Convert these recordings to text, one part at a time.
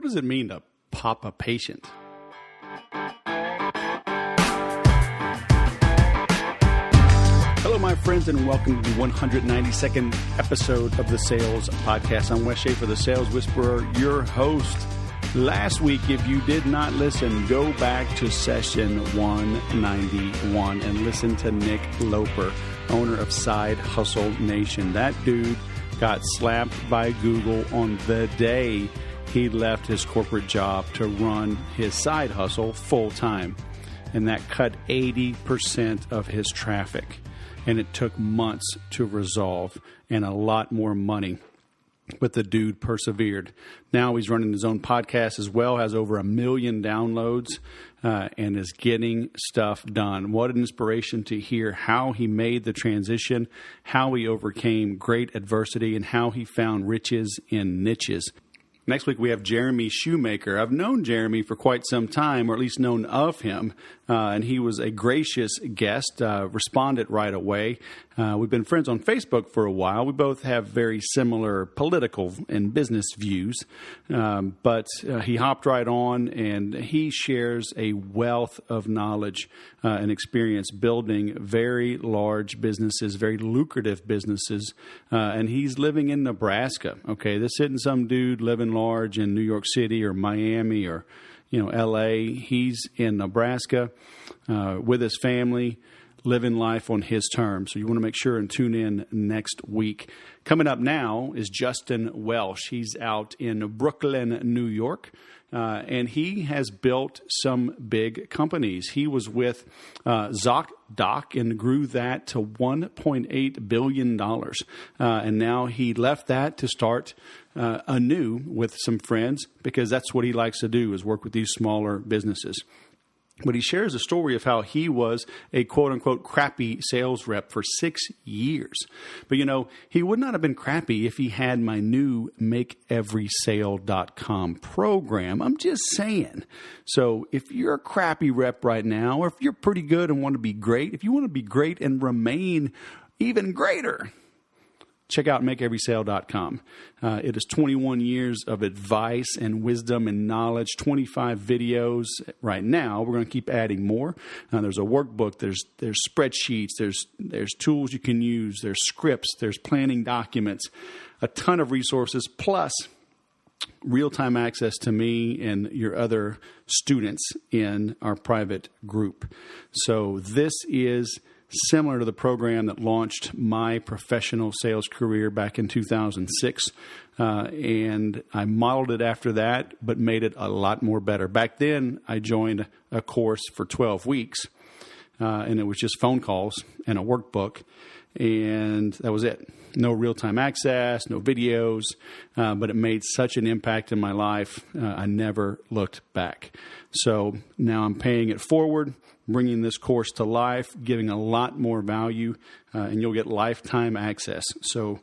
does it mean to pop a patient? Hello, my friends, and welcome to the 192nd episode of the Sales Podcast. I'm Wes Schaefer, the Sales Whisperer, your host. Last week, if you did not listen, go back to session 191 and listen to Nick Loper, owner of Side Hustle Nation. That dude got slapped by Google on the day he left his corporate job to run his side hustle full time. And that cut 80% of his traffic. And it took months to resolve and a lot more money. But the dude persevered. Now he's running his own podcast as well, has over 1 million downloads, and is getting stuff done. What an inspiration to hear how he made the transition, how he overcame great adversity, and how he found riches in niches. Next week, we have Jeremy Shoemaker. I've known Jeremy for quite some time, or at least known of him, and he was a gracious guest, responded right away. We've been friends on Facebook for a while. We both have very similar political and business views, but he hopped right on, and he shares a wealth of knowledge and experience building very large businesses, very lucrative businesses, and he's living in Nebraska. Okay, this isn't some dude living large in New York City or Miami or L.A. He's in Nebraska with his family, living life on his terms. So you want to make sure and tune in next week. Coming up now is Justin Welsh. He's out in Brooklyn, New York, and he has built some big companies. He was with ZocDoc and grew that to $1.8 billion. And now he left that to start anew with some friends, because that's what he likes to do, is work with these smaller businesses. But he shares a story of how he was a quote-unquote crappy sales rep for 6 years. But, he would not have been crappy if he had my new MakeEverySale.com program. I'm just saying. So if you're a crappy rep right now, or if you're pretty good and want to be great, if you want to be great and remain even greater, check out MakeEverySale.com. It is 21 years of advice and wisdom and knowledge, 25 videos right now. We're going to keep adding more. There's a workbook. There's spreadsheets. There's tools you can use. There's scripts. There's planning documents. A ton of resources, plus real-time access to me and your other students in our private group. So this is similar to the program that launched my professional sales career back in 2006. And I modeled it after that, but made it a lot more better. Back then, I joined a course for 12 weeks, and it was just phone calls and a workbook, and that was it. No real-time access, no videos, but it made such an impact in my life, I never looked back. So now I'm paying it forward, bringing this course to life, giving a lot more value, and you'll get lifetime access. So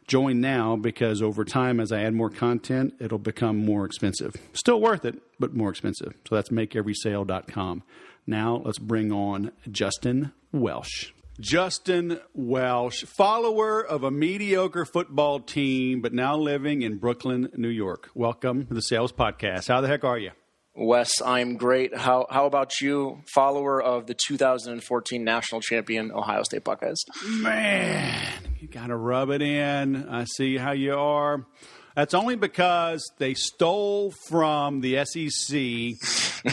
join now, because over time, as I add more content, it'll become more expensive. Still worth it, but more expensive. So that's MakeEverySale.com. Now let's bring on Justin Welsh. Justin Welsh, follower of a mediocre football team, but now living in Brooklyn, New York. Welcome to the Sales Podcast. How the heck are you? Wes, I'm great. How about you, follower of the 2014 national champion Ohio State Buckeyes? Man, you got to rub it in. I see how you are. That's only because they stole from the SEC,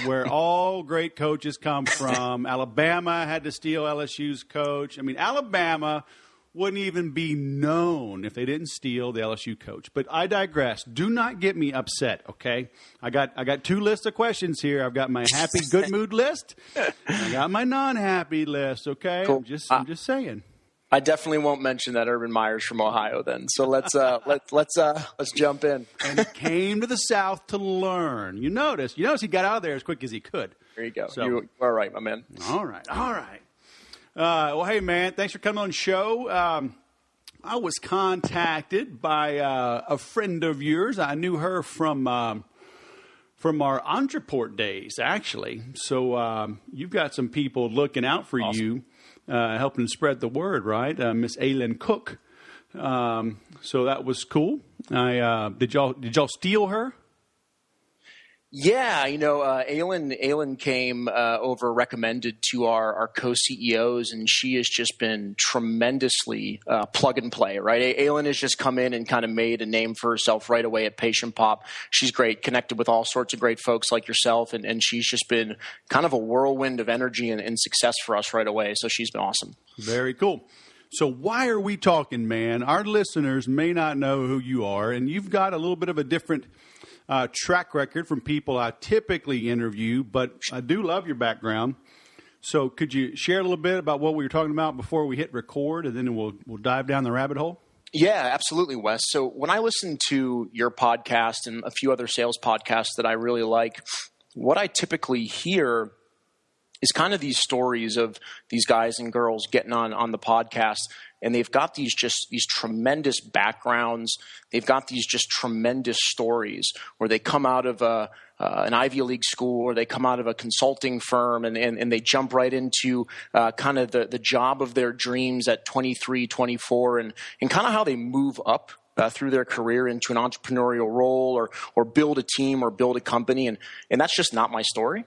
where all great coaches come from. Alabama had to steal LSU's coach. I mean, Alabama wouldn't even be known if they didn't steal the LSU coach. But I digress. Do not get me upset, okay? I got two lists of questions here. I've got my happy, good mood list. I got my non-happy list, okay? Cool. I'm just saying. I definitely won't mention that Urban Meyer's from Ohio then. So let's jump in. And he came to the South to learn. You notice he got out of there as quick as he could. There you go. So, you are right, my man. All right. Well, hey, man, thanks for coming on the show. I was contacted by a friend of yours. I knew her from our Entreport days, actually. So you've got some people looking out for awesome. You, helping spread the word, right? Miss Aylin Cook. So that was cool. Did y'all steal her? Yeah, Aylin came over recommended to our co-CEOs, and she has just been tremendously plug and play, right? Aylin has just come in and kind of made a name for herself right away at Patient Pop. She's great, connected with all sorts of great folks like yourself, and she's just been kind of a whirlwind of energy and success for us right away. So she's been awesome. Very cool. So why are we talking, man? Our listeners may not know who you are, and you've got a little bit of a different track record from people I typically interview, but I do love your background. So could you share a little bit about what we were talking about before we hit record, and then we'll dive down the rabbit hole? Yeah, absolutely, Wes. So when I listen to your podcast and a few other sales podcasts that I really like, what I typically hear is kind of these stories of these guys and girls getting on the podcast, and they've got these tremendous backgrounds. They've got these just tremendous stories where they come out of an Ivy League school, or they come out of a consulting firm, and they jump right into kind of the job of their dreams at 23, 24, and kind of how they move up through their career into an entrepreneurial role or build a team or build a company. And that's just not my story.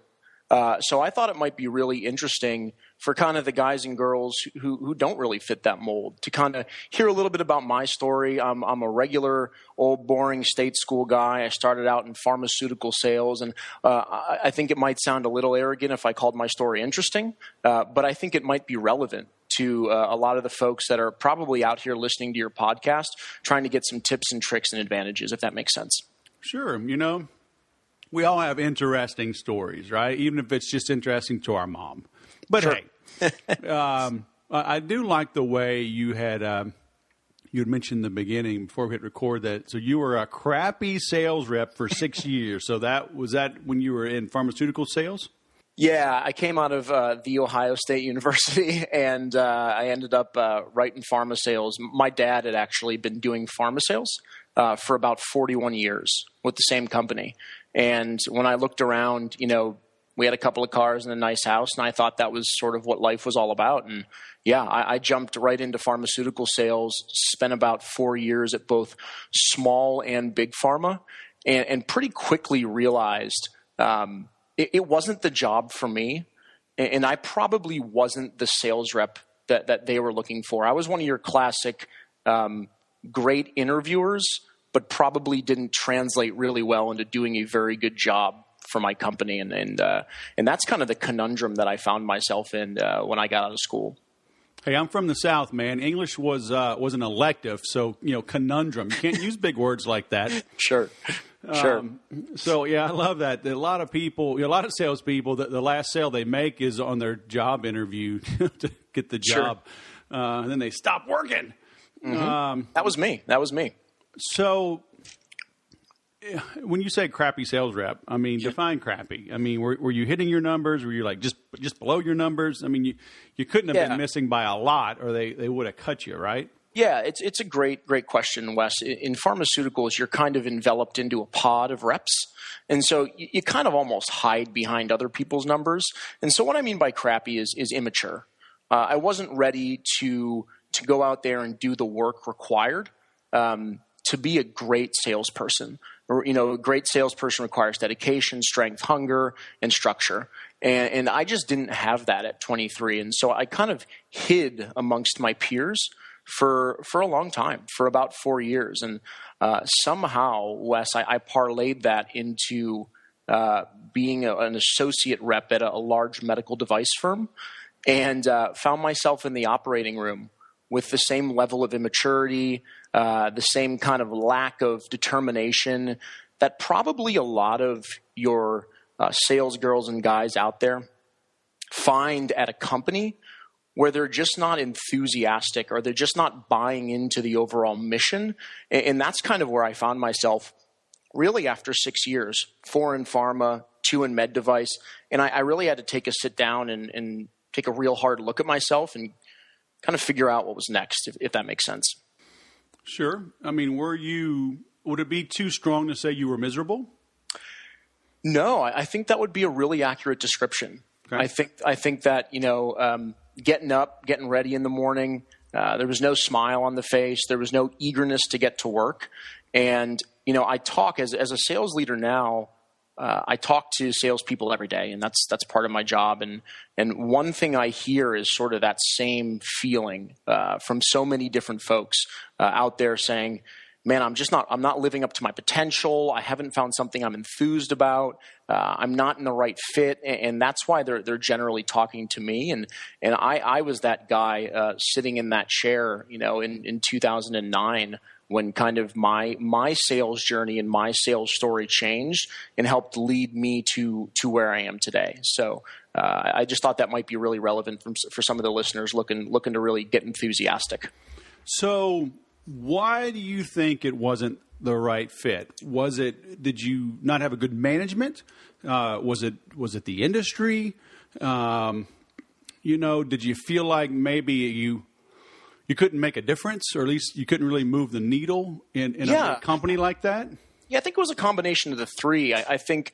So I thought it might be really interesting for kind of the guys and girls who don't really fit that mold to kind of hear a little bit about my story. I'm a regular old boring state school guy. I started out in pharmaceutical sales, and I think it might sound a little arrogant if I called my story interesting, but I think it might be relevant to a lot of the folks that are probably out here listening to your podcast, trying to get some tips and tricks and advantages, if that makes sense. Sure. We all have interesting stories, right? Even if it's just interesting to our mom. But sure. Hey, I do like the way you had mentioned in the beginning before we hit record that. So you were a crappy sales rep for 6 years. So was that when you were in pharmaceutical sales? Yeah, I came out of the Ohio State University, and I ended up right in pharma sales. My dad had actually been doing pharma sales for about 41 years with the same company. And when I looked around, we had a couple of cars and a nice house, and I thought that was sort of what life was all about. And yeah, I jumped right into pharmaceutical sales, spent about 4 years at both small and big pharma, and pretty quickly realized it wasn't the job for me, and I probably wasn't the sales rep that they were looking for. I was one of your classic great interviewers, but probably didn't translate really well into doing a very good job for my company. And that's kind of the conundrum that I found myself in when I got out of school. Hey, I'm from the South, man. English was an elective, so, conundrum. You can't use big words like that. Sure. So, yeah, I love that. A lot of people, a lot of salespeople, the last sale they make is on their job interview to get the job. Sure. And then they stop working. Mm-hmm. That was me. So when you say crappy sales rep, define crappy. Were you hitting your numbers? Were you like just below your numbers? You couldn't have been missing by a lot, or they would have cut you, right? Yeah, it's a great question, Wes. In pharmaceuticals, you're kind of enveloped into a pod of reps. And so you kind of almost hide behind other people's numbers. And so what I mean by crappy is immature. I wasn't ready to go out there and do the work required to be a great salesperson. Or, a great salesperson requires dedication, strength, hunger, and structure. And I just didn't have that at 23. And so I kind of hid amongst my peers for a long time, for about 4 years. And somehow, Wes, I parlayed that into being an associate rep at a large medical device firm, and found myself in the operating room with the same level of immaturity, the same kind of lack of determination that probably a lot of your sales girls and guys out there find at a company where they're just not enthusiastic, or they're just not buying into the overall mission. And that's kind of where I found myself really after 6 years, 4 in pharma, 2 in med device. And I really had to take a sit down and take a real hard look at myself and kind of figure out what was next, if that makes sense. Sure. Would it be too strong to say you were miserable? No, I think that would be a really accurate description. Okay. I think that, getting up, getting ready in the morning, there was no smile on the face. There was no eagerness to get to work. And, I talk as a sales leader now, I talk to salespeople every day, and that's part of my job. And one thing I hear is sort of that same feeling from so many different folks out there saying, man, I'm not living up to my potential. I haven't found something I'm enthused about. I'm not in the right fit. And that's why they're generally talking to me. And I was that guy sitting in that chair, in 2009 when kind of my sales journey and my sales story changed and helped lead me to where I am today. So I just thought that might be really relevant for some of the listeners looking to really get enthusiastic. So why do you think it wasn't the right fit? Did you not have a good management? Was it the industry? Did you feel like maybe you couldn't make a difference, or at least you couldn't really move the needle in a company like that? Yeah, I think it was a combination of the three. I think,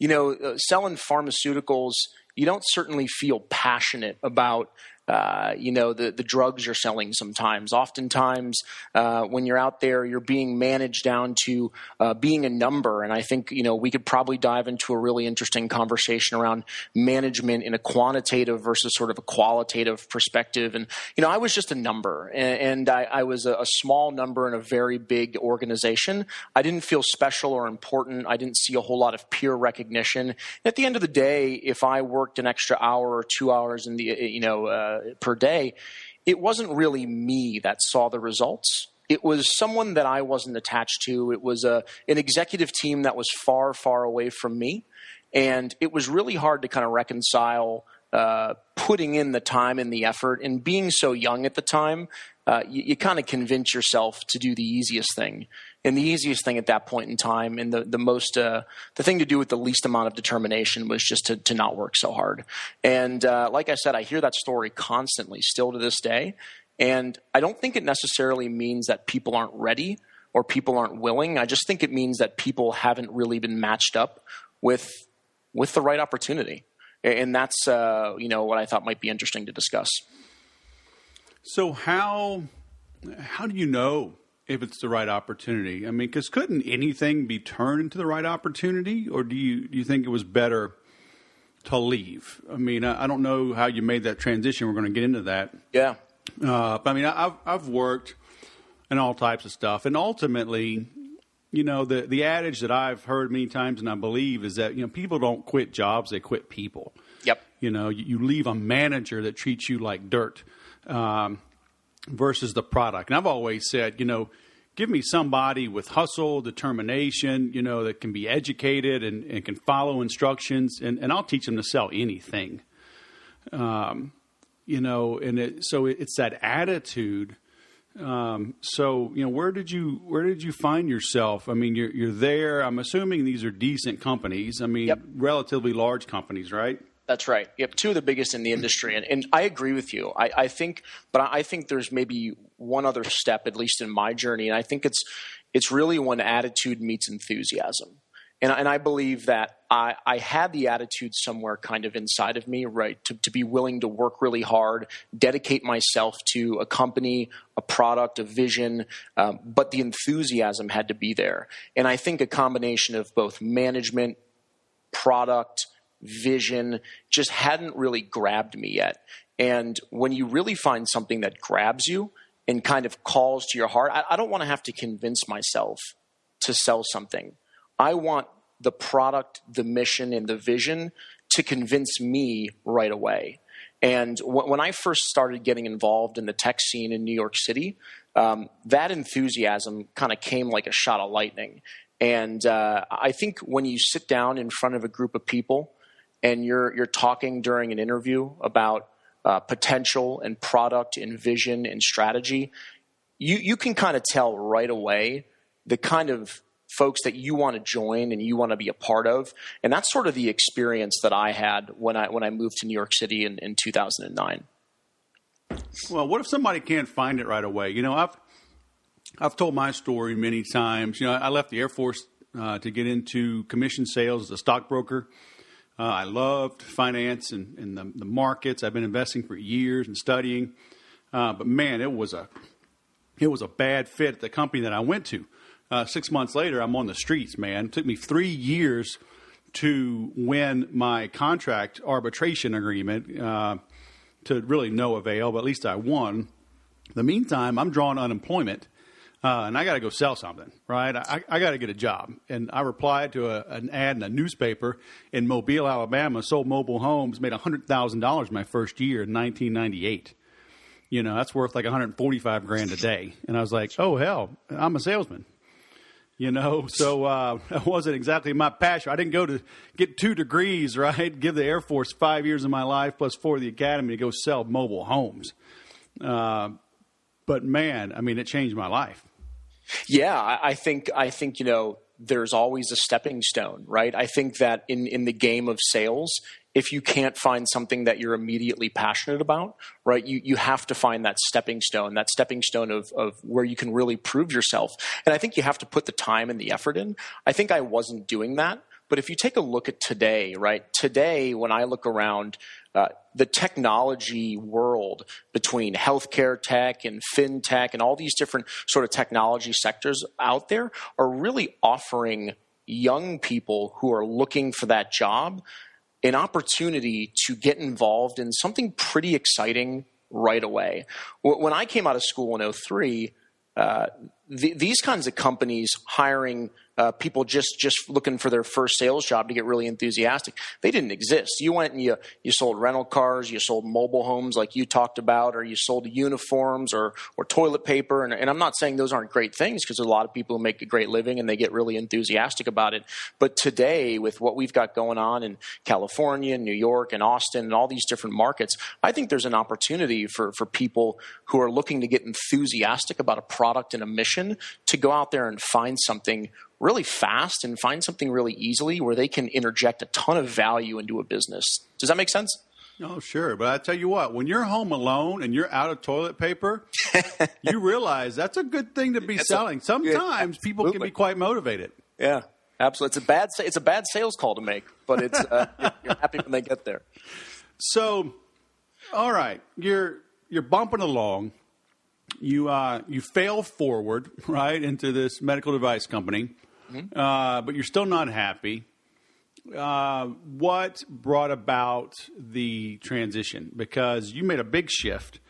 selling pharmaceuticals, you don't certainly feel passionate about the drugs you're selling sometimes. Oftentimes, when you're out there, you're being managed down to being a number. And I think, we could probably dive into a really interesting conversation around management in a quantitative versus sort of a qualitative perspective. And, I was just a number, and I was a small number in a very big organization. I didn't feel special or important. I didn't see a whole lot of peer recognition. And at the end of the day, if I worked an extra hour or 2 hours in the, per day, it wasn't really me that saw the results. It was someone that I wasn't attached to. It was an executive team that was far, far away from me. And it was really hard to kind of reconcile putting in the time and the effort. And being so young at the time, you kind of convince yourself to do the easiest thing. And the easiest thing at that point in time, and the thing to do with the least amount of determination, was just to not work so hard. And like I said, I hear that story constantly, still to this day. And I don't think it necessarily means that people aren't ready or people aren't willing. I just think it means that people haven't really been matched up with the right opportunity. And that's what I thought might be interesting to discuss. So how do you know if it's the right opportunity? I mean, because couldn't anything be turned into the right opportunity, or do you think it was better to leave? I mean, I don't know how you made that transition. We're going to get into that. Yeah. But I mean, I've worked in all types of stuff, and ultimately, the adage that I've heard many times and I believe is that people don't quit jobs; they quit people. Yep. You leave a manager that treats you like dirt. Versus the product. And I've always said, give me somebody with hustle, determination, that can be educated and can follow instructions, and I'll teach them to sell anything. So it's that attitude. Where did you find yourself? I mean, you're there. I'm assuming these are decent companies. I mean, Yep. Relatively large companies, right? That's right. Yep, two of the biggest in the industry. And I agree with you. I think there's maybe one other step, at least in my journey, and I think it's really when attitude meets enthusiasm. And I believe that I had the attitude somewhere kind of inside of me, right, to be willing to work really hard, dedicate myself to a company, a product, a vision, but the enthusiasm had to be there. And I think a combination of both management, product, vision just hadn't really grabbed me yet. And when you really find something that grabs you and kind of calls to your heart, I don't want to have to convince myself to sell something. I want the product, the mission, and the vision to convince me right away. And when I first started getting involved in the tech scene in New York City, that enthusiasm kind of came like a shot of lightning. And I think when you sit down in front of a group of people and you're talking during an interview about potential and product and vision and strategy, you can kind of tell right away the kind of folks that you want to join and you want to be a part of. And that's sort of the experience that I had when I moved to New York City in 2009. Well, what if somebody can't find it right away? I've told my story many times. I left the Air Force to get into commission sales as a stockbroker. I loved finance and the markets. I've been investing for years and studying. But man, it was a bad fit at the company that I went to. 6 months later, I'm on the streets, man. It took me 3 years to win my contract arbitration agreement to really no avail, but at least I won. In the meantime, I'm drawing unemployment, and I got to go sell something, right? I got to get a job. And I replied to an ad in a newspaper in Mobile, Alabama, sold mobile homes, made $100,000 my first year in 1998. You know, that's worth like $145,000 a day. And I was like, oh, hell, I'm a salesman. You know, so that wasn't exactly my passion. I didn't go to get 2 degrees, right? Give the Air Force 5 years of my life plus 4 of the academy to go sell mobile homes. But man, I mean, it changed my life. Yeah, I think you know, there's always a stepping stone, right? I think that in the game of sales, if you can't find something that you're immediately passionate about, right, you have to find that stepping stone of where you can really prove yourself. And I think you have to put the time and the effort in. I think I wasn't doing that. But if you take a look at today, right, today when I look around the technology world between healthcare tech and fintech and all these different sort of technology sectors out there are really offering young people who are looking for that job an opportunity to get involved in something pretty exciting right away. When I came out of school in 2003, these kinds of companies hiring people just looking for their first sales job to get really enthusiastic, they didn't exist. You went and you sold rental cars, you sold mobile homes like you talked about, or you sold uniforms or toilet paper. And I'm not saying those aren't great things, because there's a lot of people who make a great living and they get really enthusiastic about it. But today, with what we've got going on in California, New York, and Austin, and all these different markets, I think there's an opportunity for people who are looking to get enthusiastic about a product and a mission to go out there and find something really fast and find something really easily where they can interject a ton of value into a business. Does that make sense? Oh, sure. But I tell you what, when you're home alone and you're out of toilet paper, you realize that's a good thing to be selling. Sometimes people can be quite motivated. Yeah, absolutely. It's a bad sales call to make, but it's you're happy when they get there. So, all right, you're bumping along. You fail forward, right, into this medical device company, but you're still not happy. What brought about the transition? Because you made a big shift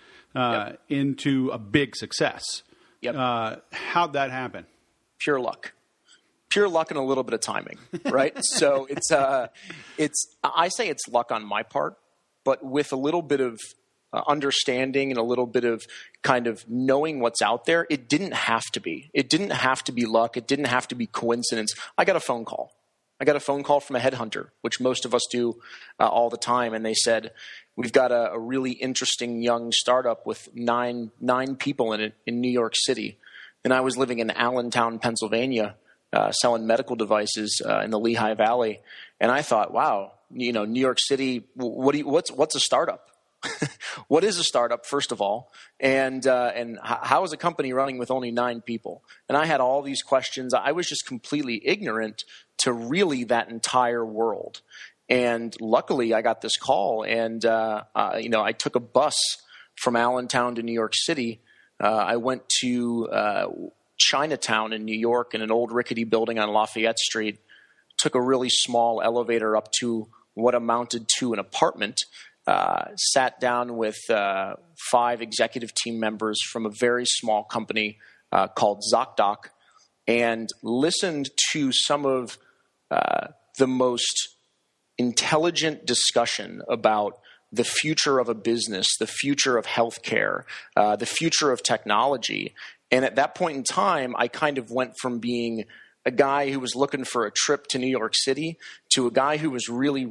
into a big success. Yep. How'd that happen? Pure luck and a little bit of timing, right? So I say it's luck on my part, but with a little bit of understanding and a little bit of kind of knowing what's out there. It didn't have to be. It didn't have to be luck. It didn't have to be coincidence. I got a phone call from a headhunter, which most of us do all the time. And they said, we've got a really interesting young startup with nine people in it in New York City. And I was living in Allentown, Pennsylvania, selling medical devices in the Lehigh Valley. And I thought, wow, you know, New York City, what's a startup? What is a startup, first of all, and how is a company running with only 9 people? And I had all these questions. I was just completely ignorant to really that entire world. And luckily, I got this call, and I took a bus from Allentown to New York City. I went to Chinatown in New York in an old rickety building on Lafayette Street. Took a really small elevator up to what amounted to an apartment. Sat down with 5 executive team members from a very small company called ZocDoc and listened to some of the most intelligent discussion about the future of a business, the future of healthcare, the future of technology. And at that point in time, I kind of went from being a guy who was looking for a trip to New York City to a guy who was really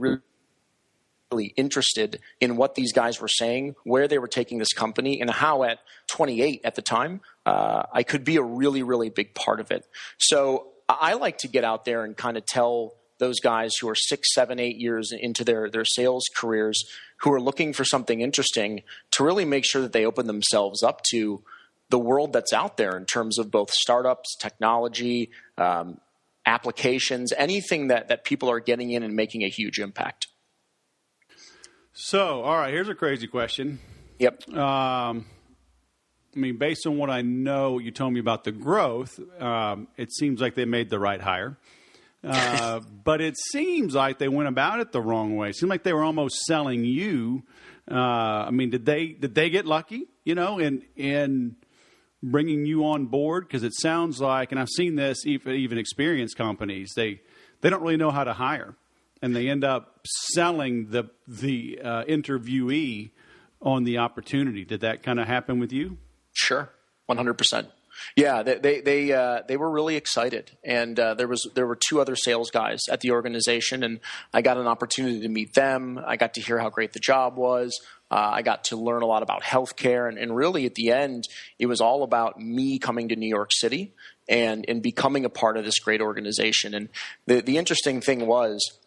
interested in what these guys were saying, where they were taking this company, and how at 28 at the time, I could be a really, really big part of it. So I like to get out there and kind of tell those guys who are 6, 7, 8 years into their sales careers, who are looking for something interesting, to really make sure that they open themselves up to the world that's out there in terms of both startups, technology, applications, anything that people are getting in and making a huge impact. So, all right, here's a crazy question. Yep. I mean, based on what I know, you told me about the growth, it seems like they made the right hire. But it seems like they went about it the wrong way. It seemed like they were almost selling you. Did they get lucky, in bringing you on board? Because it sounds like, and I've seen this even experienced companies, they don't really know how to hire, and they end up selling the interviewee on the opportunity. Did that kind of happen with you? Sure, 100%. Yeah, they were really excited, and there were two other sales guys at the organization, and I got an opportunity to meet them. I got to hear how great the job was. I got to learn a lot about healthcare, and really at the end, it was all about me coming to New York City and becoming a part of this great organization. And the interesting thing was,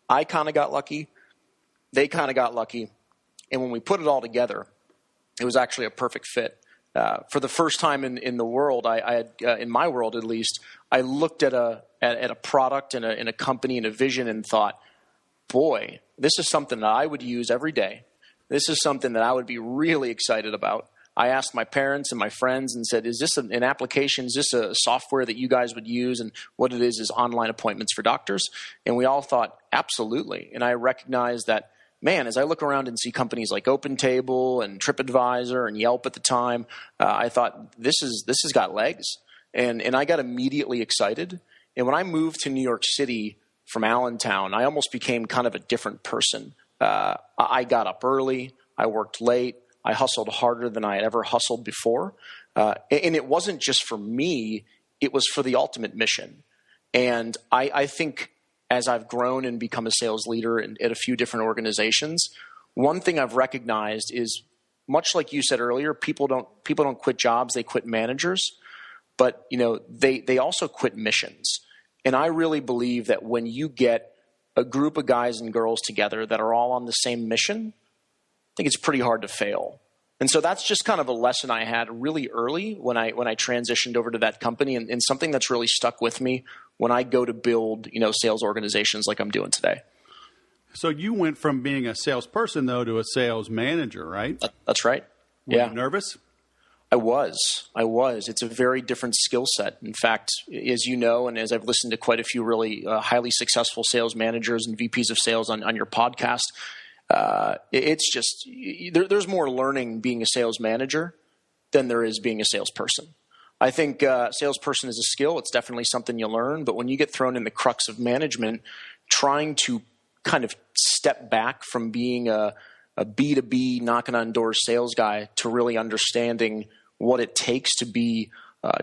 I kind of got lucky, they kind of got lucky, and when we put it all together, it was actually a perfect fit. For the first time in the world, I had, in my world at least, I looked at a product and a company and a vision and thought, boy, this is something that I would use every day. This is something that I would be really excited about. I asked my parents and my friends and said, is this an application? Is this a software that you guys would use? And what it is online appointments for doctors. And we all thought, absolutely. And I recognized that, man, as I look around and see companies like OpenTable and TripAdvisor and Yelp at the time, I thought this has got legs, and I got immediately excited. And when I moved to New York City from Allentown, I almost became kind of a different person. I got up early, I worked late, I hustled harder than I had ever hustled before, and it wasn't just for me; it was for the ultimate mission. And I think, as I've grown and become a sales leader at a few different organizations, one thing I've recognized is, much like you said earlier, people don't quit jobs, they quit managers, but they also quit missions. And I really believe that when you get a group of guys and girls together that are all on the same mission, I think it's pretty hard to fail. And so that's just kind of a lesson I had really early when I transitioned over to that company, and something that's really stuck with me when I go to build, sales organizations like I'm doing today. So you went from being a salesperson, though, to a sales manager, right? That's right. Were you nervous? I was. It's a very different skill set. In fact, as you know, and as I've listened to quite a few really highly successful sales managers and VPs of sales on your podcast, it's just there's more learning being a sales manager than there is being a salesperson. I think salesperson is a skill. It's definitely something you learn. But when you get thrown in the crux of management, trying to kind of step back from being a B2B knocking on doors sales guy to really understanding what it takes to be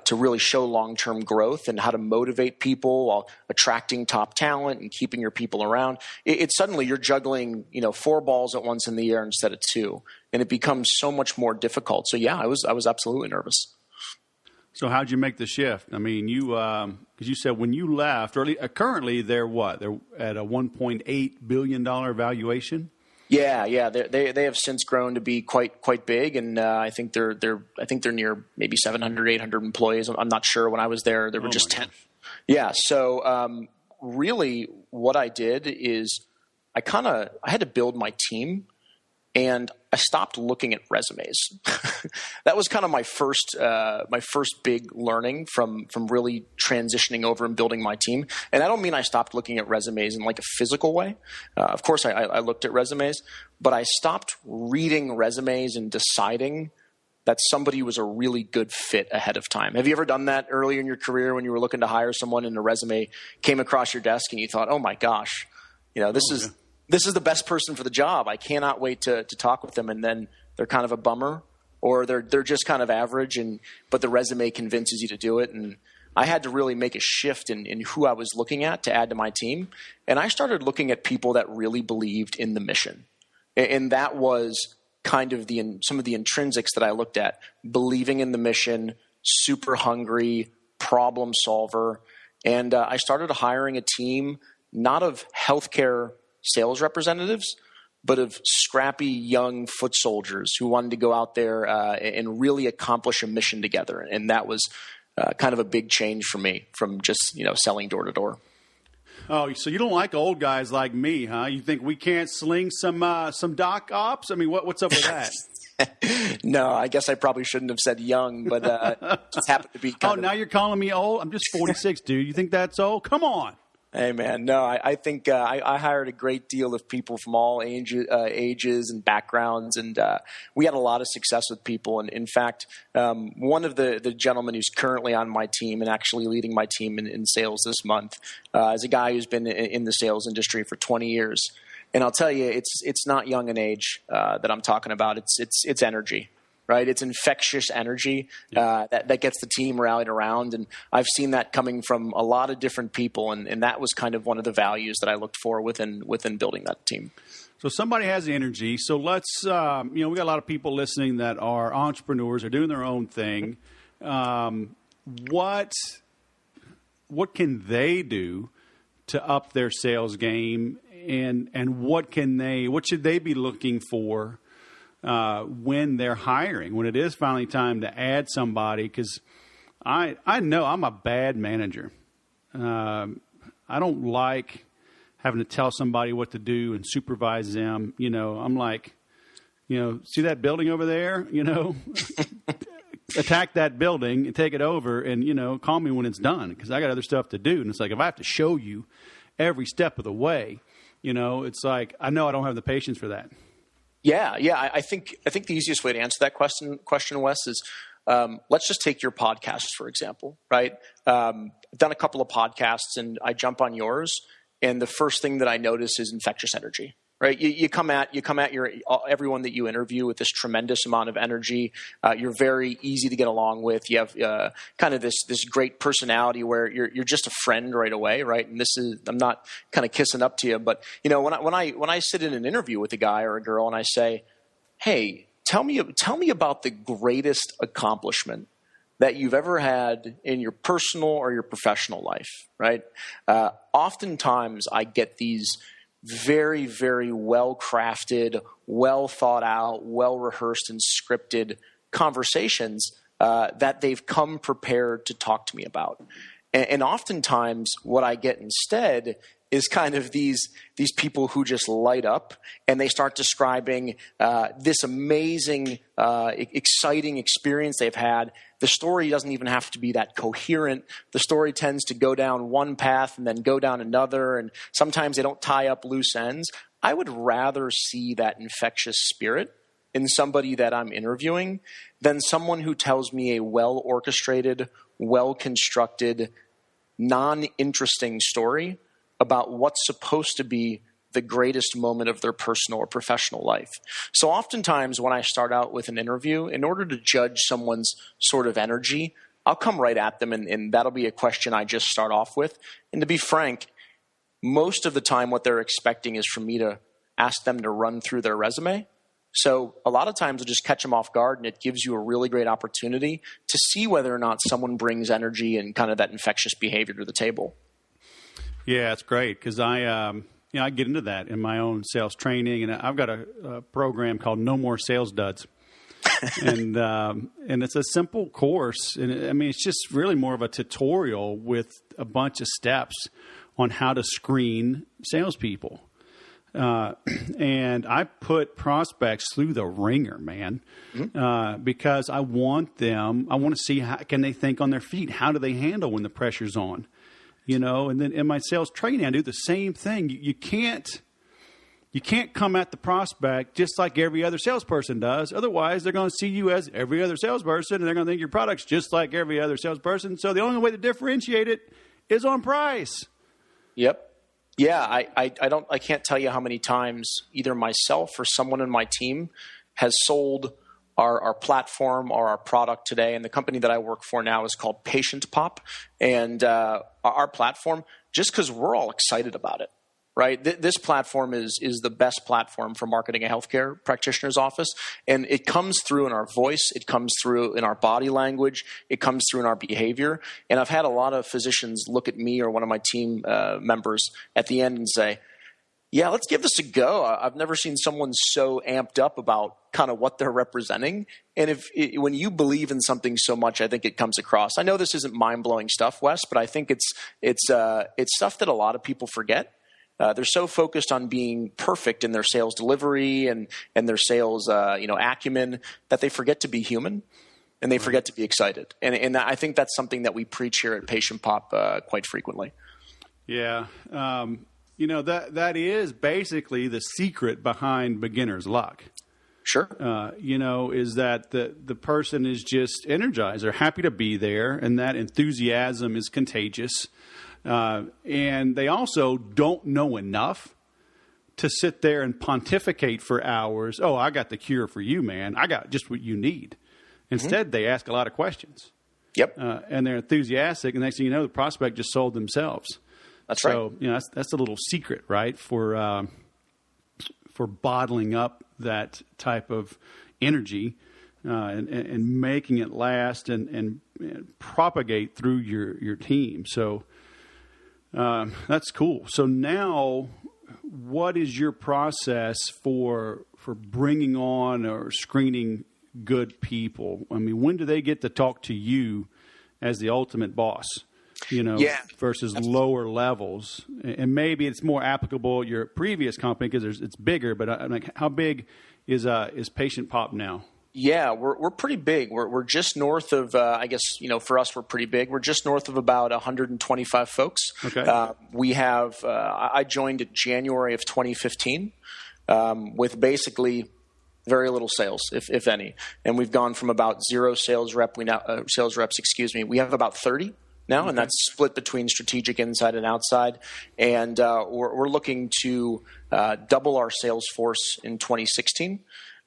to really show long-term growth and how to motivate people while attracting top talent and keeping your people around. It's suddenly you're juggling, 4 balls at once in the air instead of 2, and it becomes so much more difficult. So yeah, I was absolutely nervous. So how'd you make the shift? I mean, because you said when you left, currently they're what? They're at a $1.8 billion valuation. Yeah. They have since grown to be quite big, and I think they're near maybe 700, 800 employees. I'm not sure. When I was there were just 10. Gosh. Yeah. So really, what I did is I had to build my team, and I stopped looking at resumes. That was kind of my first big learning from really transitioning over and building my team. And I don't mean I stopped looking at resumes in like a physical way. Of course, I looked at resumes, but I stopped reading resumes and deciding that somebody was a really good fit ahead of time. Have you ever done that earlier in your career when you were looking to hire someone and a resume came across your desk and you thought, oh my gosh, this is the best person for the job. I cannot wait to talk with them. And then they're kind of a bummer, or they're just kind of average, but the resume convinces you to do it. And I had to really make a shift in who I was looking at to add to my team. And I started looking at people that really believed in the mission. And that was kind of some of the intrinsics that I looked at: believing in the mission, super hungry, problem solver. And I started hiring a team, not of healthcare sales representatives, but of scrappy young foot soldiers who wanted to go out there and really accomplish a mission together. And that was kind of a big change for me from just selling door to door. Oh, so you don't like old guys like me, huh? You think we can't sling some doc ops? I mean, what's up with that? No, I guess I probably shouldn't have said young, but just happened to be. Now you're calling me old? I'm just 46, dude. You think that's old? Come on. Hey, man. No, I think I hired a great deal of people from all ages and backgrounds, and we had a lot of success with people. And in fact, one of the gentlemen who's currently on my team and actually leading my team in sales this month is a guy who's been in the sales industry for 20 years. And I'll tell you, it's not young in age that I'm talking about. It's energy. Right, it's infectious energy that gets the team rallied around, and I've seen that coming from a lot of different people, and that was kind of one of the values that I looked for within building that team. So somebody has the energy. So let's, we got a lot of people listening that are entrepreneurs, are doing their own thing. What can they do to up their sales game, and what should they be looking for when they're hiring, when it is finally time to add somebody? Because I know I'm a bad manager. I don't like having to tell somebody what to do and supervise them. I'm like, see that building over there? Attack that building and take it over, and call me when it's done, because I got other stuff to do. And it's like, if I have to show you every step of the way, it's like, I know I don't have the patience for that. Yeah. I think the easiest way to answer that question, Wes, is let's just take your podcasts, for example, right? I've done a couple of podcasts, and I jump on yours, and the first thing that I notice is infectious energy, right? You come at everyone that you interview with this tremendous amount of energy. You're very easy to get along with. You have kind of this great personality where you're just a friend right away, right? And I'm not kind of kissing up to you, but when I sit in an interview with a guy or a girl and I say, "Hey, tell me about the greatest accomplishment that you've ever had in your personal or your professional life," right? Oftentimes I get these very, very well-crafted, well-thought-out, well-rehearsed and scripted conversations that they've come prepared to talk to me about. And oftentimes what I get instead is kind of these people who just light up, and they start describing this amazing, exciting experience they've had. The story doesn't even have to be that coherent. The story tends to go down one path and then go down another, and sometimes they don't tie up loose ends. I would rather see that infectious spirit in somebody that I'm interviewing than someone who tells me a well-orchestrated, well-constructed, non-interesting story about what's supposed to be the greatest moment of their personal or professional life. So oftentimes when I start out with an interview, in order to judge someone's sort of energy, I'll come right at them, and that'll be a question I just start off with. And to be frank, most of the time what they're expecting is for me to ask them to run through their resume. So a lot of times I'll just catch them off guard, and it gives you a really great opportunity to see whether or not someone brings energy and kind of that infectious behavior to the table. Yeah, it's great, because I get into that in my own sales training, and I've got a program called No More Sales Duds, and it's a simple course, and it's just really more of a tutorial with a bunch of steps on how to screen salespeople, and I put prospects through the ringer, man, because I want to see how can they think on their feet, how do they handle when the pressure's on. And then in my sales training, I do the same thing. You can't come at the prospect just like every other salesperson does. Otherwise, they're going to see you as every other salesperson, and they're going to think your product's just like every other salesperson. So the only way to differentiate it is on price. Yep. Yeah, I can't tell you how many times either myself or someone in my team has sold our platform or our product today. And the company that I work for now is called Patient Pop. And our platform, just because we're all excited about it, right? This platform is the best platform for marketing a healthcare practitioner's office. And it comes through in our voice. It comes through in our body language. It comes through in our behavior. And I've had a lot of physicians look at me or one of my team members at the end and say, "Yeah, let's give this a go. I've never seen someone so amped up about kind of what they're representing." And when you believe in something so much, I think it comes across. I know this isn't mind-blowing stuff, Wes, but I think it's stuff that a lot of people forget. They're so focused on being perfect in their sales delivery and their sales acumen that they forget to be human, and they forget to be excited. And I think that's something that we preach here at Patient Pop quite frequently. Yeah. That is basically the secret behind beginner's luck. Sure. Is that the person is just energized. They're happy to be there, and that enthusiasm is contagious. And they also don't know enough to sit there and pontificate for hours. Oh, I got the cure for you, man. I got just what you need. Instead, they ask a lot of questions. Yep. And they're enthusiastic, and next thing you know, the prospect just sold themselves. That's right. So, that's a little secret, right, for bottling up that type of energy and making it last and propagate through your team. So that's cool. So now, what is your process for bringing on or screening good people? I mean, when do they get to talk to you as the ultimate boss? Versus lower levels, and maybe it's more applicable at your previous company because it's bigger. But I'm like, how big is Patient Pop now? Yeah, we're pretty big. We're just north of, I guess, for us, we're pretty big. We're just north of about 125 folks. Okay. We have, I joined in January of 2015 with basically very little sales, if any, and we've gone from about zero sales reps. We have about 30. now, and that's split between strategic inside and outside. And we're looking to double our sales force in 2016.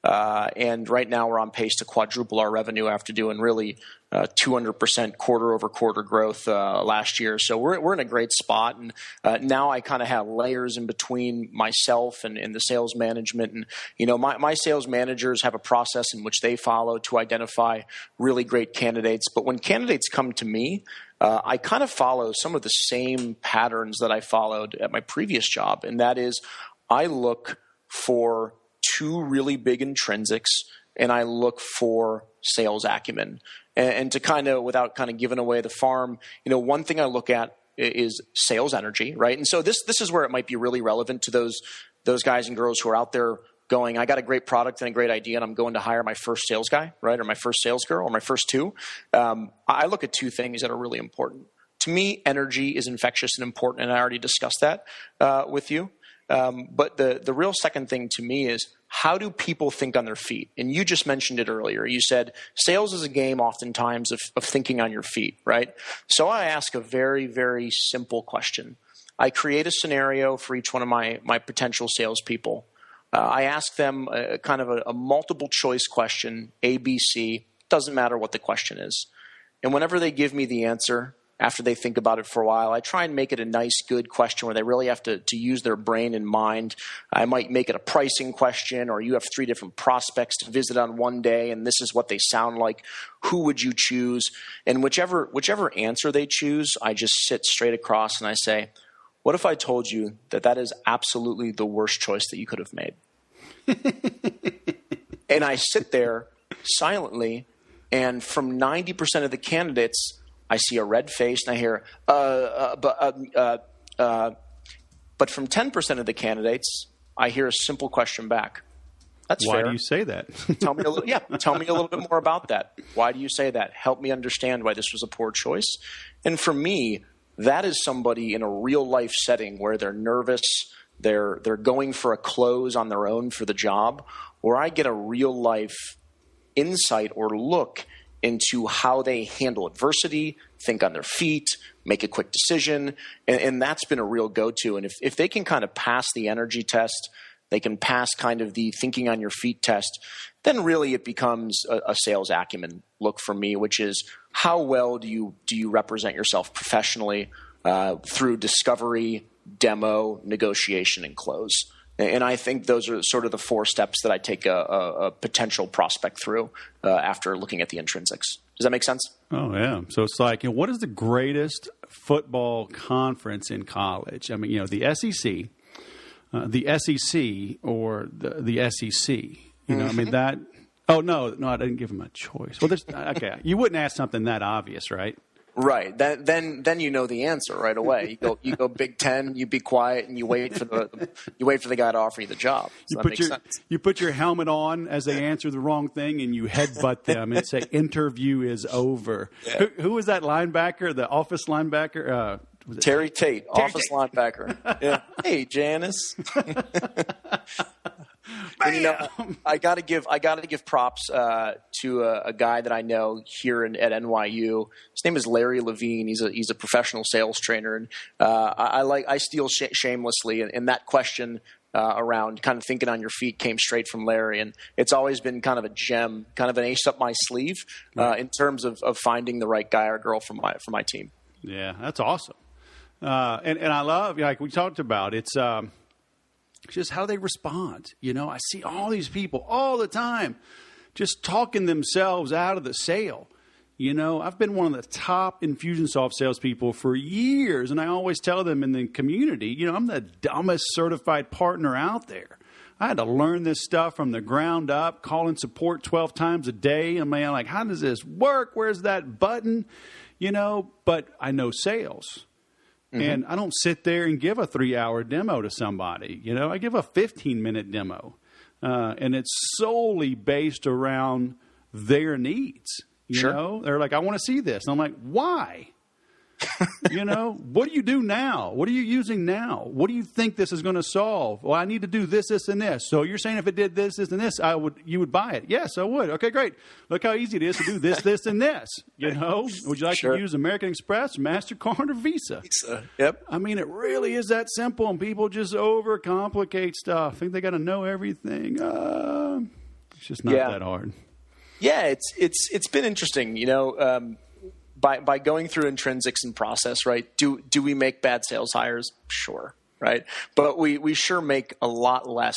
And right now we're on pace to quadruple our revenue after doing really 200% quarter-over-quarter growth last year. So we're in a great spot. And now I kind of have layers in between myself and the sales management. And, my sales managers have a process in which they follow to identify really great candidates. But when candidates come to me, I kind of follow some of the same patterns that I followed at my previous job. And that is, I look for two really big intrinsics, and I look for sales acumen. And to kind of, without kind of giving away the farm, one thing I look at is sales energy, right? And so this is where it might be really relevant to those guys and girls who are out there going, I got a great product and a great idea, and I'm going to hire my first sales guy, right? Or my first sales girl, or my first two. I look at two things that are really important. To me, energy is infectious and important, and I already discussed that with you. But the real second thing to me is, how do people think on their feet? And you just mentioned it earlier. You said sales is a game oftentimes of thinking on your feet, right? So I ask a very, very simple question. I create a scenario for each one of my potential salespeople. I ask them kind of a multiple choice question, A, B, C. Doesn't matter what the question is. And whenever they give me the answer, after they think about it for a while, I try and make it a nice, good question where they really have to use their brain and mind. I might make it a pricing question, or you have 3 different prospects to visit on one day, and this is what they sound like. Who would you choose? And whichever answer they choose, I just sit straight across and I say, what if I told you that is absolutely the worst choice that you could have made? And I sit there silently, and from 90% of the candidates, I see a red face and I hear, but from 10% of the candidates, I hear a simple question back. That's Why fair. do you say that? Tell me a little bit more about that. Why do you say that? Help me understand why this was a poor choice. And for me, that is somebody in a real life setting where they're nervous, they're going for a close on their own for the job, where I get a real life insight or look into how they handle adversity, think on their feet, make a quick decision. And that's been a real go-to. And if they can kind of pass the energy test, they can pass kind of the thinking on your feet test, then really it becomes a sales acumen look for me, which is how well do you represent yourself professionally through discovery, demo, negotiation, and close. And I think those are sort of the 4 steps that I take a potential prospect through after looking at the intrinsics. Does that make sense? Oh, yeah. So it's like, what is the greatest football conference in college? I mean, the SEC, or the SEC. I mean, that – oh, no, I didn't give him a choice. Well, okay. You wouldn't ask something that obvious, right? Right. Then you know the answer right away. You go Big Ten. You be quiet and you wait for the guy to offer you the job. You put your helmet on as they answer the wrong thing, and you headbutt them and say, "Interview is over." Yeah. Who was that linebacker? The office linebacker. Was it Terry Tate, Terry office Tate. linebacker. Yeah. Hey, Janice. And, I gotta give props to a guy that I know here at NYU. His name is Larry Levine. He's a professional sales trainer, and I steal shamelessly. And that question around kind of thinking on your feet came straight from Larry, and it's always been kind of a gem, kind of an ace up my sleeve in terms of finding the right guy or girl for my team. Yeah, that's awesome. And I love, like we talked about, it's just how they respond. I see all these people all the time just talking themselves out of the sale. I've been one of the top Infusionsoft salespeople for years, and I always tell them in the community, I'm the dumbest certified partner out there. I had to learn this stuff from the ground up, calling support 12 times a day. I'm like, how does this work? Where's that button? But I know sales. Mm-hmm. And I don't sit there and give a 3-hour demo to somebody. I give a 15-minute demo. And it's solely based around their needs. Sure. They're like, I want to see this. And I'm like, why? What do you do now? What are you using now? What do you think this is going to solve? Well, I need to do this, this, and this. So you're saying if it did this, this, and this, you would buy it. Yes, I would. Okay, great. Look how easy it is to do this, this, and this. Would you like to use American Express, MasterCard, or Visa? Yep. I mean, it really is that simple, and people just overcomplicate stuff. Think they got to know everything. It's just not that hard. Yeah, it's been interesting, by going through intrinsics and process, right? Do we make bad sales hires? Sure, right? But we sure make a lot less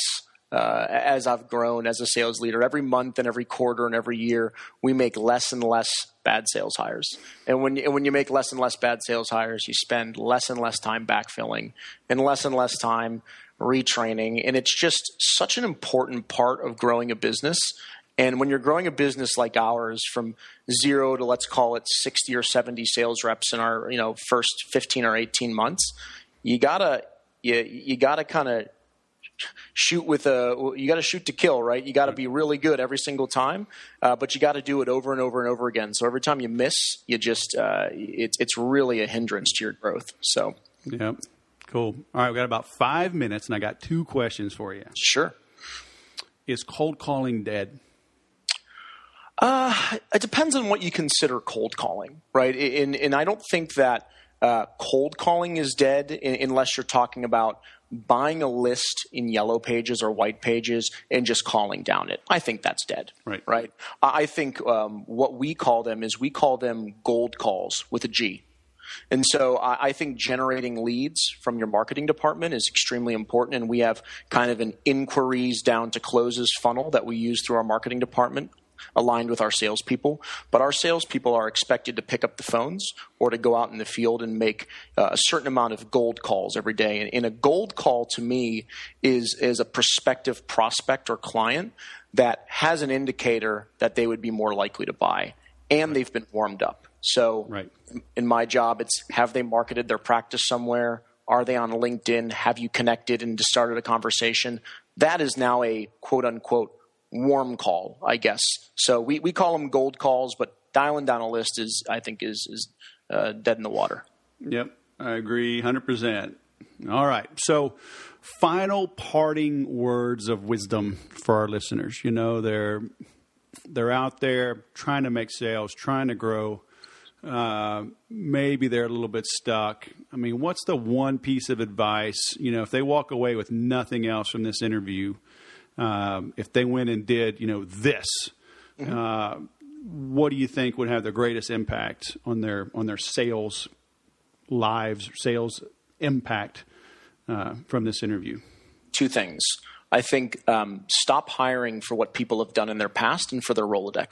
as I've grown as a sales leader. Every month and every quarter and every year, we make less and less bad sales hires. And when you make less and less bad sales hires, you spend less and less time backfilling and less time retraining. And it's just such an important part of growing a business. And when you're growing a business like ours from 0 to, let's call it 60 or 70 sales reps in our, first 15 or 18 months, you gotta kind of shoot to kill, right? You got to be really good every single time, but you got to do it over and over and over again. So every time you miss, you just, it's really a hindrance to your growth. So. Yep. Cool. All right. We've got about 5 minutes and I got 2 questions for you. Sure. Is cold calling dead? It depends on what you consider cold calling, right? And I don't think that cold calling is dead unless you're talking about buying a list in Yellow Pages or White Pages and just calling down it. I think that's dead, right? I think what we call them gold calls with a G. And so I think generating leads from your marketing department is extremely important. And we have kind of an inquiries down to closes funnel that we use through our marketing department, aligned with our salespeople. But our salespeople are expected to pick up the phones or to go out in the field and make a certain amount of gold calls every day. And a gold call to me is a prospective prospect or client that has an indicator that they would be more likely to buy, and they've been warmed up. So in my job, it's have they marketed their practice somewhere? Are they on LinkedIn? Have you connected and started a conversation? That is now a quote unquote warm call, I guess. So we call them gold calls, but dialing down a list is dead in the water. Yep. I agree 100%. All right. So final parting words of wisdom for our listeners. They're out there trying to make sales, trying to grow. Maybe they're a little bit stuck. I mean, what's the one piece of advice, if they walk away with nothing else from this interview, if they went and did, this, what do you think would have the greatest impact on their sales lives, sales impact, from this interview? 2 things. I think, stop hiring for what people have done in their past and for their Rolodex.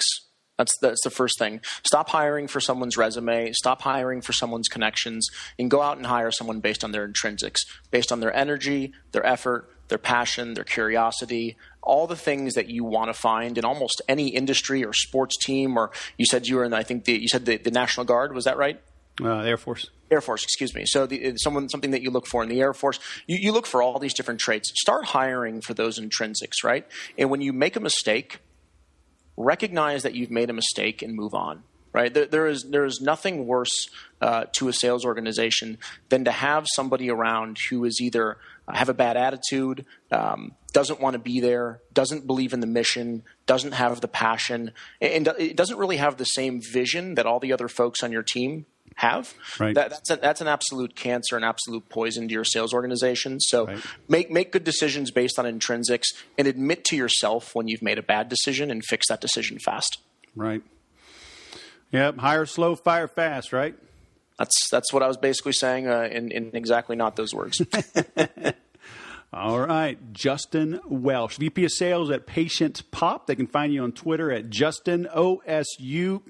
That's the first thing. Stop hiring for someone's resume. Stop hiring for someone's connections, and go out and hire someone based on their intrinsics, based on their energy, their effort, their passion, their curiosity, all the things that you want to find in almost any industry or sports team. Or you said you were in, you said the National Guard. Was that right? Air Force. Air Force, excuse me. So something that you look for in the Air Force, you look for all these different traits. Start hiring for those intrinsics, right? And when you make a mistake, recognize that you've made a mistake and move on. right? There is nothing worse to a sales organization than to have somebody around who is either have a bad attitude, doesn't want to be there, doesn't believe in the mission, doesn't have the passion, and it doesn't really have the same vision that all the other folks on your team have. Right. That's an absolute cancer, an absolute poison to your sales organization. So right. make good decisions based on intrinsics, and admit to yourself when you've made a bad decision and fix that decision fast. Right. Yep. Hire slow, fire fast, right? That's what I was basically saying in exactly not those words. All right. Justin Welsh, VP of Sales at Patient Pop. They can find you on Twitter at JustinOSU.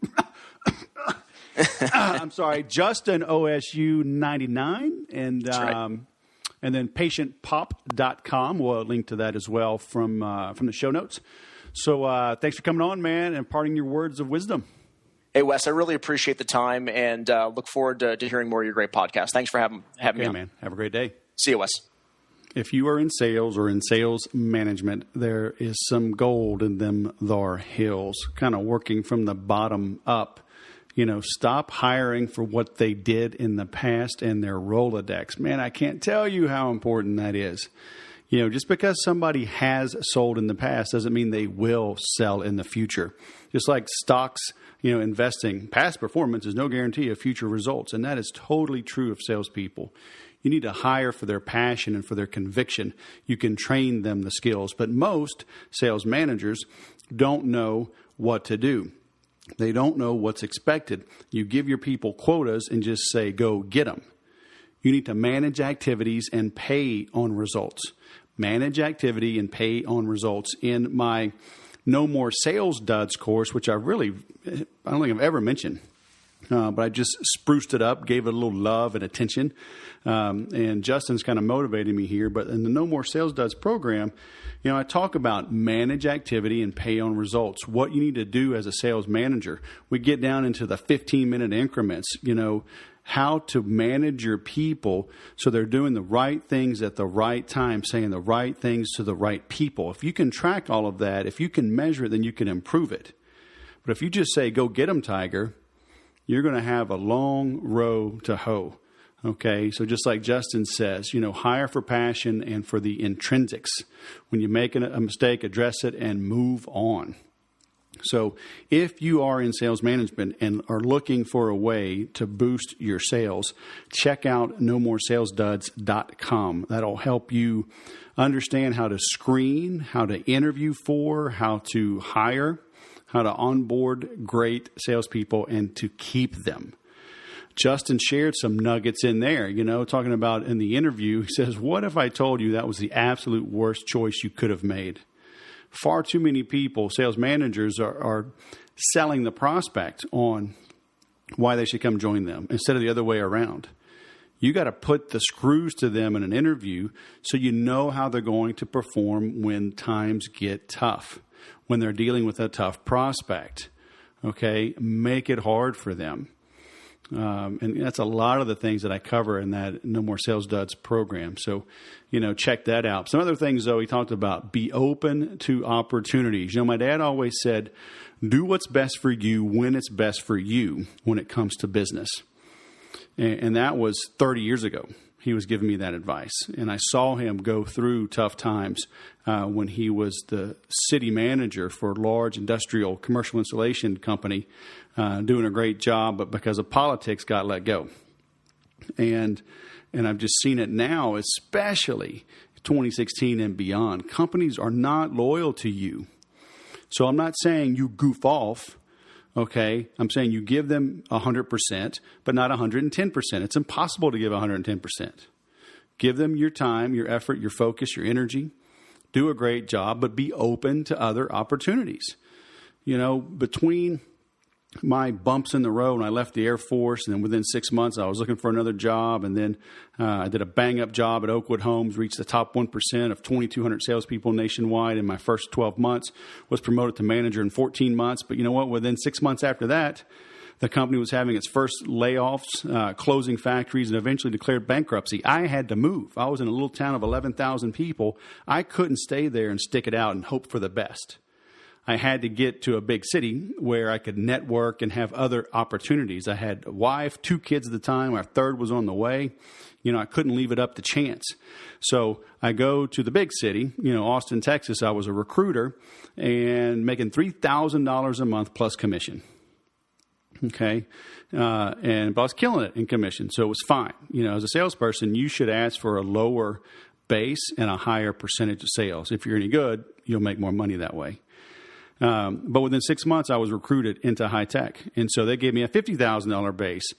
I'm sorry, JustinOSU99. And right. And then patientpop.com. We'll link to that as well from the show notes. So thanks for coming on, man, and imparting your words of wisdom. Hey, Wes, I really appreciate the time and look forward to hearing more of your great podcast. Thanks for having me on. Man. Have a great day. See you, Wes. If you are in sales or in sales management, there is some gold in them thar hills, kind of working from the bottom up. Stop hiring for what they did in the past and their Rolodex. Man, I can't tell you how important that is. Just because somebody has sold in the past doesn't mean they will sell in the future. Just like stocks, investing, past performance is no guarantee of future results. And that is totally true of salespeople. You need to hire for their passion and for their conviction. You can train them the skills. But most sales managers don't know what to do. They don't know what's expected. You give your people quotas and just say, go get them. You need to manage activities and pay on results. Manage activity and pay on results. In my No More Sales Duds course, which I don't think I've ever mentioned, but I just spruced it up, gave it a little love and attention. And Justin's kind of motivating me here. But in the No More Sales Duds program, I talk about manage activity and pay on results, what you need to do as a sales manager. We get down into the 15-minute increments, how to manage your people so they're doing the right things at the right time, saying the right things to the right people. If you can track all of that, if you can measure it, then you can improve it. But if you just say, go get them, Tiger, you're going to have a long row to hoe. Okay, so just like Justin says, hire for passion and for the intrinsics. When you make a mistake, address it and move on. So if you are in sales management and are looking for a way to boost your sales, check out nomoresalesduds.com. That'll help you understand how to screen, how to interview for, how to hire, how to onboard great salespeople, and to keep them. Justin shared some nuggets in there, talking about in the interview. He says, what if I told you that was the absolute worst choice you could have made? Far too many people, sales managers, are selling the prospect on why they should come join them instead of the other way around. You got to put the screws to them in an interview so you know how they're going to perform when times get tough, when they're dealing with a tough prospect. Okay, make it hard for them. And that's a lot of the things that I cover in that No More Sales Duds program. So, check that out. Some other things, though, he talked about be open to opportunities. My dad always said, do what's best for you when it's best for you when it comes to business. And that was 30 years ago. He was giving me that advice. And I saw him go through tough times when he was the city manager for a large industrial commercial installation company, doing a great job, but because of politics got let go. And I've just seen it now, especially 2016 and beyond. Companies are not loyal to you. So I'm not saying you goof off. Okay, I'm saying you give them 100%, but not 110%. It's impossible to give 110%. Give them your time, your effort, your focus, your energy. Do a great job, but be open to other opportunities. Between my bumps in the road when I left the Air Force, and then within 6 months I was looking for another job, and then I did a bang-up job at Oakwood Homes, reached the top 1% of 2,200 salespeople nationwide in my first 12 months, was promoted to manager in 14 months. But you know what? Within 6 months after that, the company was having its first layoffs, closing factories, and eventually declared bankruptcy. I had to move. I was in a little town of 11,000 people. I couldn't stay there and stick it out and hope for the best. I had to get to a big city where I could network and have other opportunities. I had a wife, 2 kids at the time. Our third was on the way. I couldn't leave it up to chance. So I go to the big city, Austin, Texas. I was a recruiter and making $3,000 a month plus commission. Okay. But I was killing it in commission. So it was fine. As a salesperson, you should ask for a lower base and a higher percentage of sales. If you're any good, you'll make more money that way. But within 6 months, I was recruited into high tech. And so they gave me a $50,000 base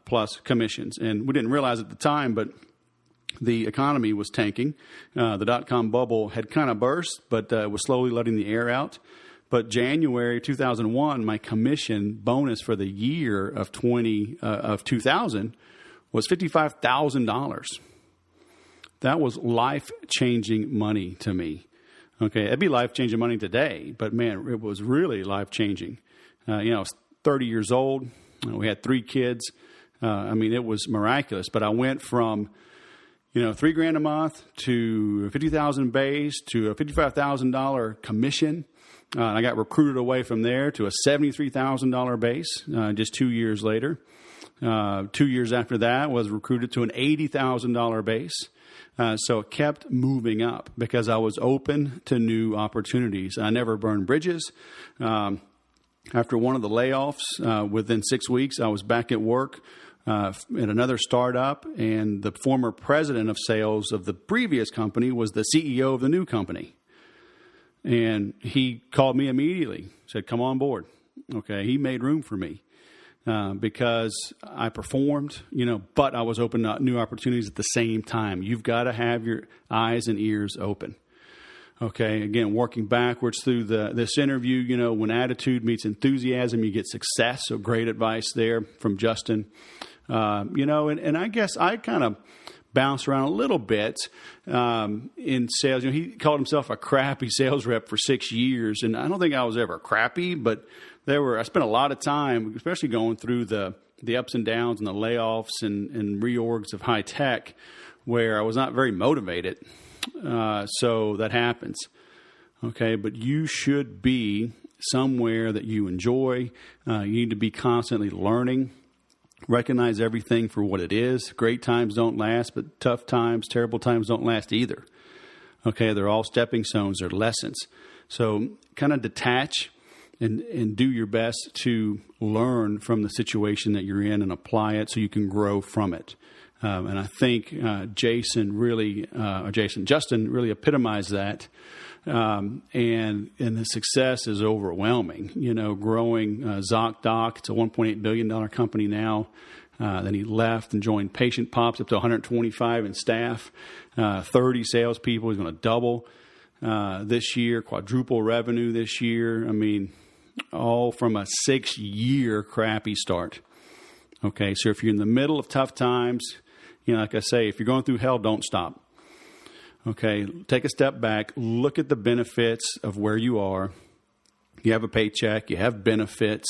plus commissions. And we didn't realize at the time, but the economy was tanking. The dot-com bubble had kind of burst, but was slowly letting the air out. But January 2001, my commission bonus for the year of 2000 was $55,000. That was life-changing money to me. Okay, it'd be life-changing money today, but man, it was really life-changing. I was 30 years old. We had 3 kids. It was miraculous. But I went from, $3,000 a month to $50,000 base to a $55,000 commission. And I got recruited away from there to a $73,000 base just 2 years later. 2 years after that was recruited to an $80,000 base. So it kept moving up because I was open to new opportunities. I never burned bridges. After one of the layoffs, within 6 weeks, I was back at work at another startup, and the former president of sales of the previous company was the CEO of the new company. And he called me immediately, said, come on board. Okay, he made room for me because I performed, but I was open to new opportunities at the same time. You've got to have your eyes and ears open. Okay, again, working backwards through this interview, when attitude meets enthusiasm, you get success. So great advice there from Justin. And I guess I kind of bounced around a little bit in sales. He called himself a crappy sales rep for 6 years, and I don't think I was ever crappy, but I spent a lot of time, especially going through the ups and downs and the layoffs and reorgs of high tech, where I was not very motivated. So that happens. Okay, but you should be somewhere that you enjoy. You need to be constantly learning. Recognize everything for what it is. Great times don't last, but tough times, terrible times don't last either. Okay, they're all stepping stones, they're lessons. So kind of detach and do your best to learn from the situation that you're in and apply it so you can grow from it. And I think Justin really epitomized that. And the success is overwhelming. Growing ZocDoc, it's a $1.8 billion company now. Then he left and joined Patient Pops, up to 125 in staff, 30 salespeople. He's going to double this year, quadruple revenue this year. All from a 6-year crappy start. Okay, so if you're in the middle of tough times, like I say, if you're going through hell, don't stop. Okay, take a step back, look at the benefits of where you are. You have a paycheck, you have benefits.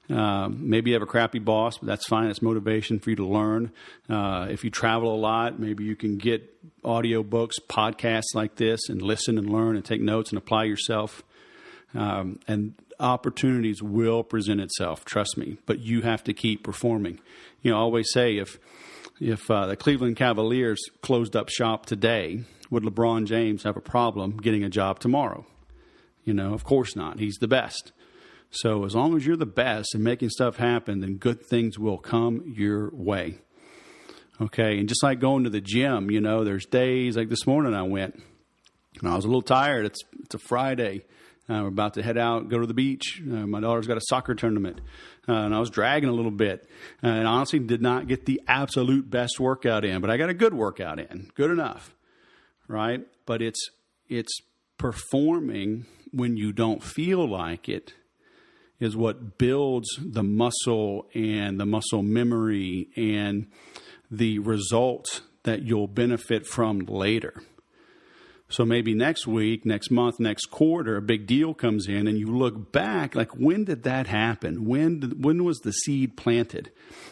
Maybe you have a crappy boss, but that's fine. It's motivation for you to learn. If you travel a lot, maybe you can get audio books, podcasts like this, and listen and learn and take notes and apply yourself. And opportunities will present itself, trust me, but you have to keep performing. I always say if the Cleveland Cavaliers closed up shop today, would LeBron James have a problem getting a job tomorrow? Of course not. He's the best. So as long as you're the best and making stuff happen, then good things will come your way. Okay, and just like going to the gym, there's days like this morning I went, and I was a little tired. It's a Friday. We're about to head out, go to the beach. My daughter's got a soccer tournament, and I was dragging a little bit. And honestly did not get the absolute best workout in, but I got a good workout in, good enough, right? But it's performing when you don't feel like it is what builds the muscle and the muscle memory and the results that you'll benefit from later. So maybe next week, next month, next quarter, a big deal comes in and you look back, like when did that happen? When was the seed planted?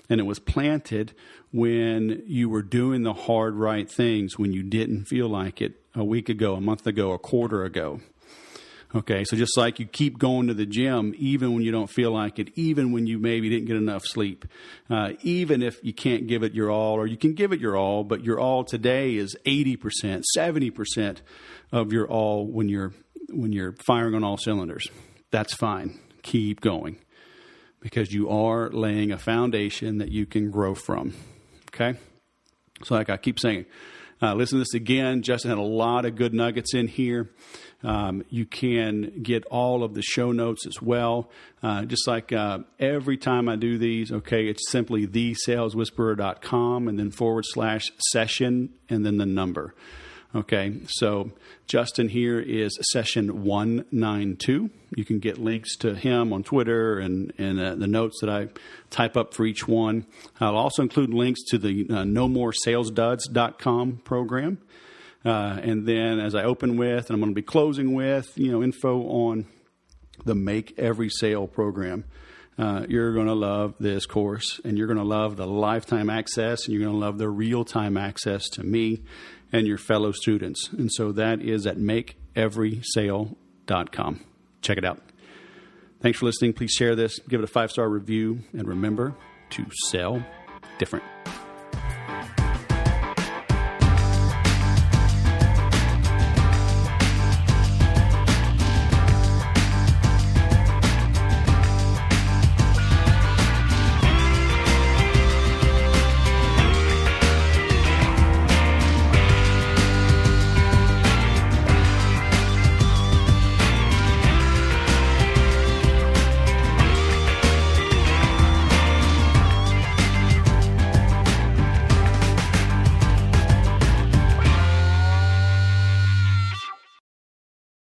And it was planted when you were doing the hard, right things, when you didn't feel like it a week ago, a month ago, a quarter ago. Okay, so just like you keep going to the gym, even when you don't feel like it, even when you maybe didn't get enough sleep, even if you can't give it your all, or you can give it your all, but your all today is 80%, 70% of your all when you're firing on all cylinders. That's fine. Keep going, because you are laying a foundation that you can grow from. Okay, so like I keep saying, listen to this again. Justin had a lot of good nuggets in here. You can get all of the show notes as well. Just like every time I do these, okay, it's simply thesaleswhisperer.com and then /session and then the number. Okay, so Justin here is session 192. You can get links to him on Twitter and the notes that I type up for each one. I'll also include links to the nomoresalesduds.com program. And then as I open with, and I'm going to be closing with, info on the Make Every Sale program. You're going to love this course, and you're going to love the lifetime access, and you're going to love the real-time access to me and your fellow students. And so that is at makeeverysale.com. Check it out. Thanks for listening. Please share this, give it a 5-star review, and remember to sell different.